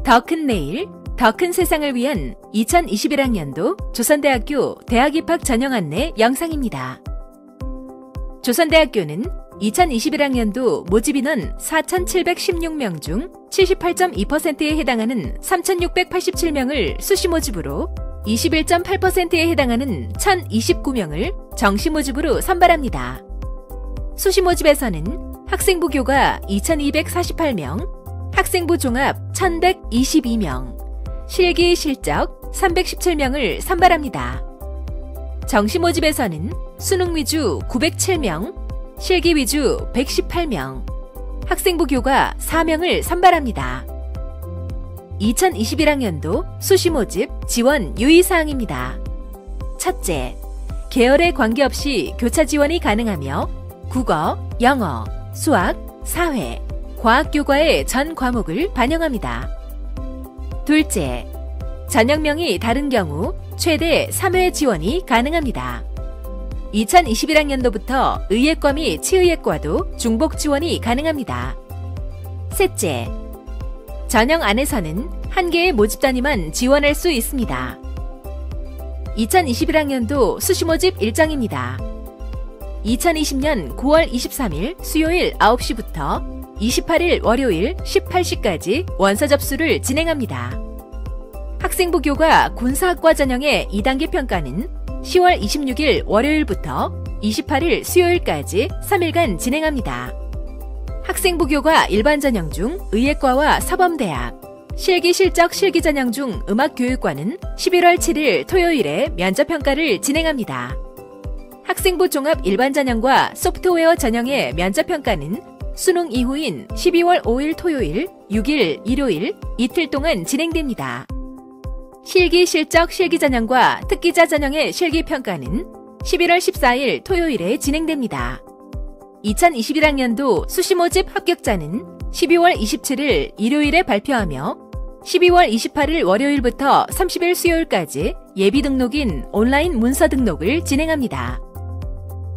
더 큰 내일, 더 큰 세상을 위한 2021학년도 조선대학교 대학입학 전형 안내 영상입니다. 조선대학교는 2021학년도 모집인원 4,716명 중 78.2%에 해당하는 3,687명을 수시 모집으로 21.8%에 해당하는 1,029명을 정시 모집으로 선발합니다. 수시 모집에서는 학생부 교과 2,248명, 학생부 종합 1,122명, 실기 실적 317명을 선발합니다. 정시 모집에서는 수능 위주 907명, 실기 위주 118명, 학생부 교과 4명을 선발합니다. 2021학년도 수시 모집 지원 유의사항입니다. 첫째, 계열에 관계없이 교차 지원이 가능하며 국어, 영어, 수학, 사회, 과학 교과의 전 과목을 반영합니다. 둘째, 전형명이 다른 경우 최대 3회 지원이 가능합니다. 2021학년도부터 의예과 및 치의예과도 중복 지원이 가능합니다. 셋째, 전형 안에서는 1개의 모집 단위만 지원할 수 있습니다. 2021학년도 수시 모집 일정입니다. 2020년 9월 23일 수요일 9시부터 28일 월요일 18시까지 원서 접수를 진행합니다. 학생부 교과 군사학과 전형의 2단계 평가는 10월 26일 월요일부터 28일 수요일까지 3일간 진행합니다. 학생부 교과 일반 전형 중 의예과와 사범대학, 실기 실적 실기 전형 중 음악교육과는 11월 7일 토요일에 면접평가를 진행합니다. 학생부 종합 일반 전형과 소프트웨어 전형의 면접평가는 수능 이후인 12월 5일 토요일, 6일 일요일 이틀 동안 진행됩니다. 실기 실적 실기 전형과 특기자 전형의 실기 평가는 11월 14일 토요일에 진행됩니다. 2021학년도 수시 모집 합격자는 12월 27일 일요일에 발표하며 12월 28일 월요일부터 30일 수요일까지 예비 등록인 온라인 문서 등록을 진행합니다.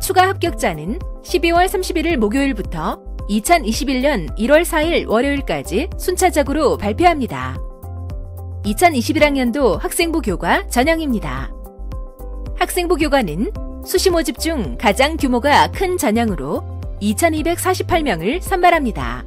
추가 합격자는 12월 31일 목요일부터 2021년 1월 4일 월요일까지 순차적으로 발표합니다. 2021학년도 학생부 교과 전형입니다. 학생부 교과는 수시 모집 중 가장 규모가 큰 전형으로 2,248명을 선발합니다.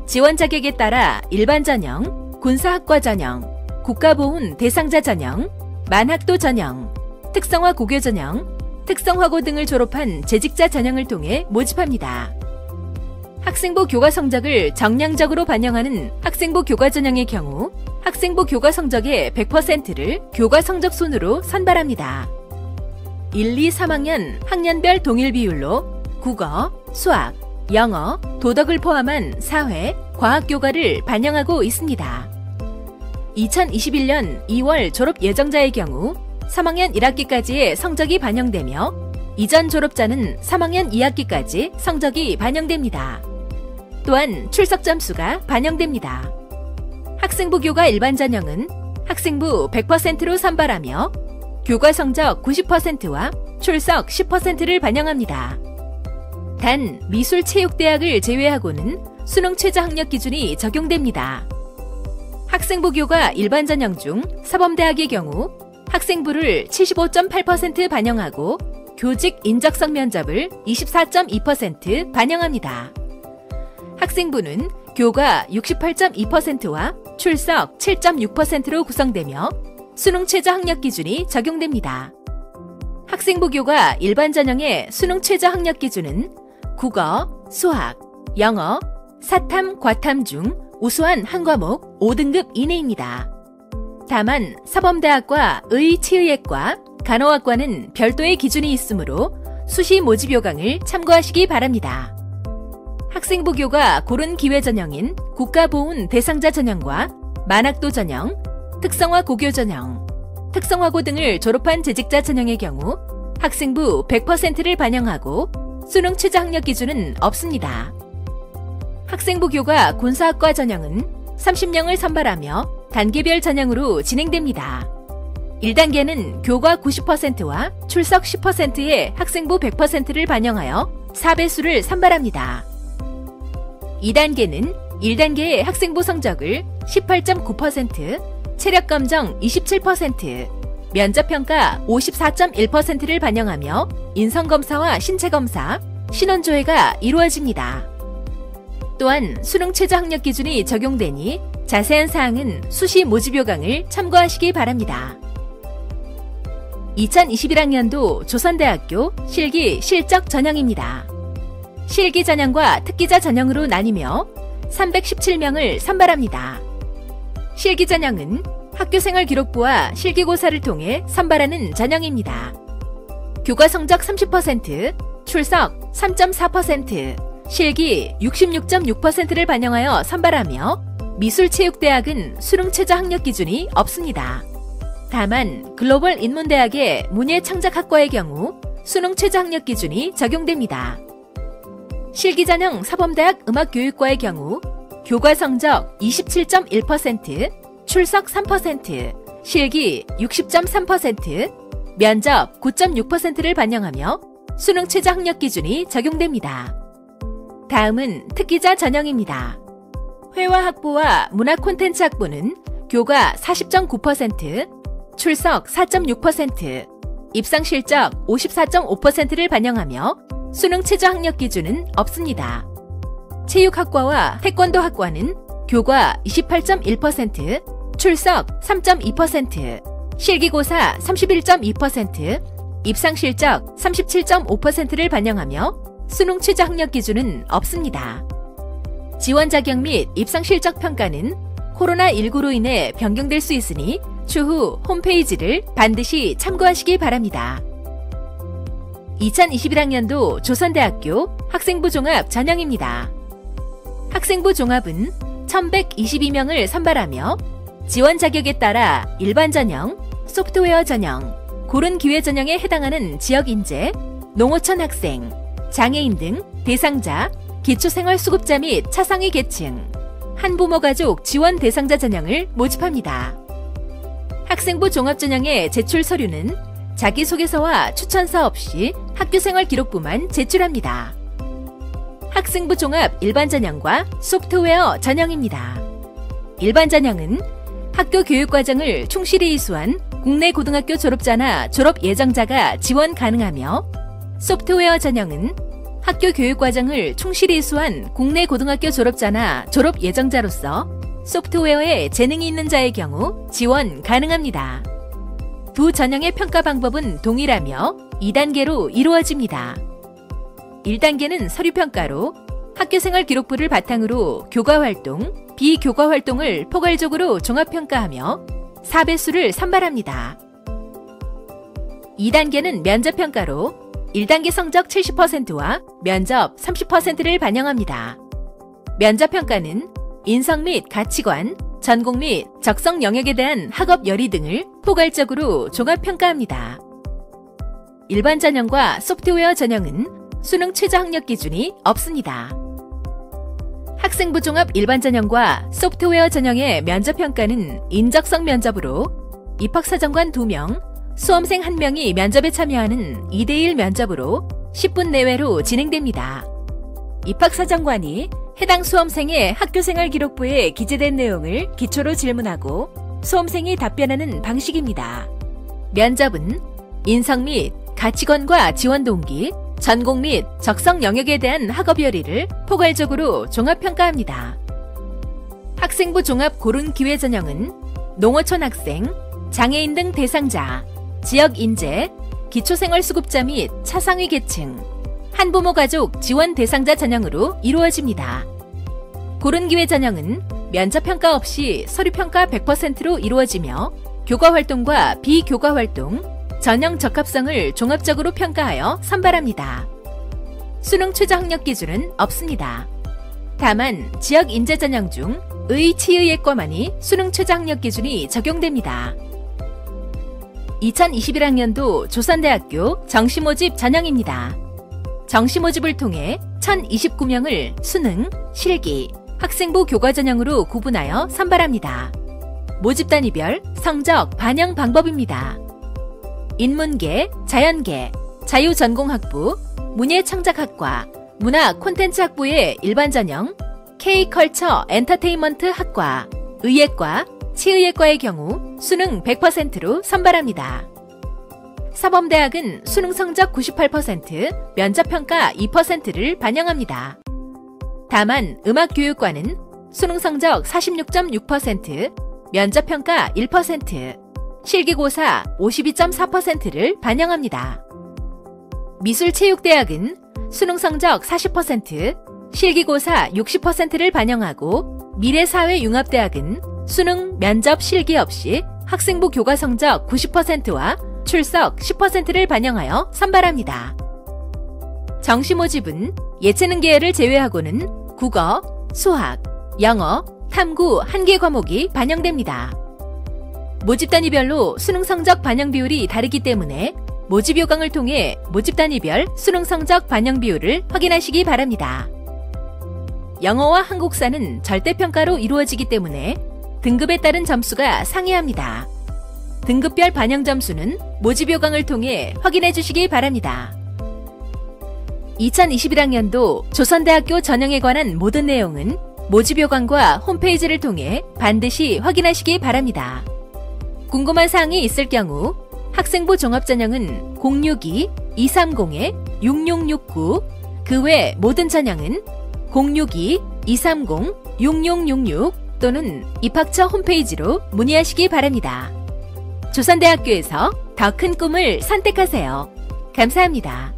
지원 자격에 따라 일반 전형, 군사학과 전형, 국가보훈 대상자 전형, 만학도 전형, 특성화 고교 전형, 특성화고 등을 졸업한 재직자 전형을 통해 모집합니다. 학생부 교과 성적을 정량적으로 반영하는 학생부 교과 전형의 경우 학생부 교과 성적의 100%를 교과 성적 순으로 선발합니다. 1, 2, 3학년 학년별 동일 비율로 국어, 수학, 영어, 도덕을 포함한 사회, 과학 교과를 반영하고 있습니다. 2021년 2월 졸업 예정자의 경우 3학년 1학기까지의 성적이 반영되며 이전 졸업자는 3학년 2학기까지 성적이 반영됩니다. 또한 출석 점수가 반영됩니다. 학생부 교과 일반 전형은 학생부 100%로 선발하며 교과 성적 90%와 출석 10%를 반영합니다. 단 미술체육대학을 제외하고는 수능 최저 학력 기준이 적용됩니다. 학생부 교과 일반 전형 중 사범대학의 경우 학생부를 75.8% 반영하고 교직 인적성 면접을 24.2% 반영합니다. 학생부는 교과 68.2%와 출석 7.6%로 구성되며 수능 최저 학력 기준이 적용됩니다. 학생부 교과 일반 전형의 수능 최저 학력 기준은 국어, 수학, 영어, 사탐, 과탐 중 우수한 한 과목 5등급 이내입니다. 다만 사범대학과 의, 치의예과, 간호학과는 별도의 기준이 있으므로 수시 모집 요강을 참고하시기 바랍니다. 학생부 교과 고른 기회 전형인 국가보훈 대상자 전형과 만학도 전형, 특성화 고교 전형, 특성화고 등을 졸업한 재직자 전형의 경우 학생부 100%를 반영하고 수능 최저 학력 기준은 없습니다. 학생부 교과 군사학과 전형은 30명을 선발하며 단계별 전형으로 진행됩니다. 1단계는 교과 90%와 출석 10%의 학생부 100%를 반영하여 4배수를 선발합니다. 2단계는 1단계의 학생부 성적을 18.9%, 체력검정 27%, 면접평가 54.1%를 반영하며 인성검사와 신체검사, 신원조회가 이루어집니다. 또한 수능 최저 학력 기준이 적용되니 자세한 사항은 수시 모집 요강을 참고하시기 바랍니다. 2021학년도 조선대학교 실기 실적 전형입니다. 실기 전형과 특기자 전형으로 나뉘며 317명을 선발합니다. 실기 전형은 학교생활 기록부와 실기고사를 통해 선발하는 전형입니다. 교과 성적 30%, 출석 3.4%, 실기 66.6%를 반영하여 선발하며 미술체육대학은 수능 최저 학력 기준이 없습니다. 다만 글로벌 인문대학의 문예창작학과의 경우 수능 최저 학력 기준이 적용됩니다. 실기전형 사범대학 음악교육과의 경우 교과 성적 27.1%, 출석 3%, 실기 60.3%, 면접 9.6%를 반영하며 수능 최저 학력 기준이 적용됩니다. 다음은 특기자 전형입니다. 회화 학부와 문화 콘텐츠 학부는 교과 40.9%, 출석 4.6%, 입상 실적 54.5%를 반영하며 수능 최저 학력 기준은 없습니다. 체육학과와 태권도학과는 교과 28.1%, 출석 3.2%, 실기고사 31.2%, 입상 실적 37.5%를 반영하며 수능 최저 학력 기준은 없습니다. 지원 자격 및 입상 실적 평가는 코로나19로 인해 변경될 수 있으니 추후 홈페이지를 반드시 참고하시기 바랍니다. 2021학년도 조선대학교 학생부 종합 전형입니다. 학생부 종합은 1122명을 선발하며 지원 자격에 따라 일반 전형, 소프트웨어 전형, 고른 기회 전형에 해당하는 지역 인재, 농어촌 학생, 장애인 등 대상자, 기초생활수급자 및 차상위 계층, 한부모 가족 지원 대상자 전형을 모집합니다. 학생부 종합 전형의 제출 서류는 자기소개서와 추천서 없이 학교생활 기록부만 제출합니다. 학생부 종합 일반 전형과 소프트웨어 전형입니다. 일반 전형은 학교 교육과정을 충실히 이수한 국내 고등학교 졸업자나 졸업 예정자가 지원 가능하며, 소프트웨어 전형은 학교 교육과정을 충실히 이수한 국내 고등학교 졸업자나 졸업 예정자로서 소프트웨어에 재능이 있는 자의 경우 지원 가능합니다. 두 전형의 평가 방법은 동일하며 2단계로 이루어집니다. 1단계는 서류평가로 학교생활 기록부를 바탕으로 교과활동, 비교과활동을 포괄적으로 종합평가하며 4배수를 선발합니다. 2단계는 면접평가로 1단계 성적 70%와 면접 30%를 반영합니다. 면접평가는 인성 및 가치관, 전공 및 적성 영역에 대한 학업 열의 등을 포괄적으로 종합평가합니다. 일반 전형과 소프트웨어 전형은 수능 최저 학력 기준이 없습니다. 학생부 종합 일반 전형과 소프트웨어 전형의 면접평가는 인적성 면접으로 입학사정관 2명, 수험생 1명이 면접에 참여하는 2대1 면접으로 10분 내외로 진행됩니다. 입학사정관이 해당 수험생의 학교생활 기록부에 기재된 내용을 기초로 질문하고 수험생이 답변하는 방식입니다. 면접은 인성 및 가치관과 지원 동기, 전공 및 적성 영역에 대한 학업 열의를 포괄적으로 종합평가합니다. 학생부 종합 고른 기회 전형은 농어촌 학생, 장애인 등 대상자, 지역 인재, 기초생활수급자 및 차상위 계층, 한부모 가족 지원 대상자 전형으로 이루어집니다. 고른 기회 전형은 면접평가 없이 서류평가 100%로 이루어지며 교과활동과 비교과활동, 전형 적합성을 종합적으로 평가하여 선발합니다. 수능 최저 학력 기준은 없습니다. 다만 지역 인재 전형 중 의, 치의예과만이 수능 최저 학력 기준이 적용됩니다. 2021학년도 조선대학교 정시모집 전형입니다. 정시모집을 통해 1029명을 수능, 실기, 학생부 교과 전형으로 구분하여 선발합니다. 모집 단위별 성적 반영 방법입니다. 인문계, 자연계, 자유전공학부, 문예창작학과, 문화 콘텐츠학부의 일반 전형, K컬처 엔터테인먼트 학과, 의예과, 치의예과의 경우 수능 100%로 선발합니다. 사범대학은 수능 성적 98%, 면접평가 2%를 반영합니다. 다만 음악교육과는 수능 성적 46.6%, 면접평가 1%, 실기고사 52.4%를 반영합니다. 미술체육대학은 수능 성적 40%, 실기고사 60%를 반영하고 미래사회융합대학은 수능, 면접, 실기 없이 학생부 교과 성적 90%와 출석 10%를 반영하여 선발합니다. 정시 모집은 예체능 계열을 제외하고는 국어, 수학, 영어, 탐구 1개 과목이 반영됩니다. 모집 단위별로 수능 성적 반영 비율이 다르기 때문에 모집 요강을 통해 모집 단위별 수능 성적 반영 비율을 확인하시기 바랍니다. 영어와 한국사는 절대평가로 이루어지기 때문에 등급에 따른 점수가 상이합니다. 등급별 반영 점수는 모집 요강을 통해 확인해 주시기 바랍니다. 2021학년도 조선대학교 전형에 관한 모든 내용은 모집 요강과 홈페이지를 통해 반드시 확인하시기 바랍니다. 궁금한 사항이 있을 경우 학생부 종합전형은 062-230-6669, 그 외 모든 전형은 062-230-6666 또는 입학처 홈페이지로 문의하시기 바랍니다. 조선대학교에서 더 큰 꿈을 선택하세요. 감사합니다.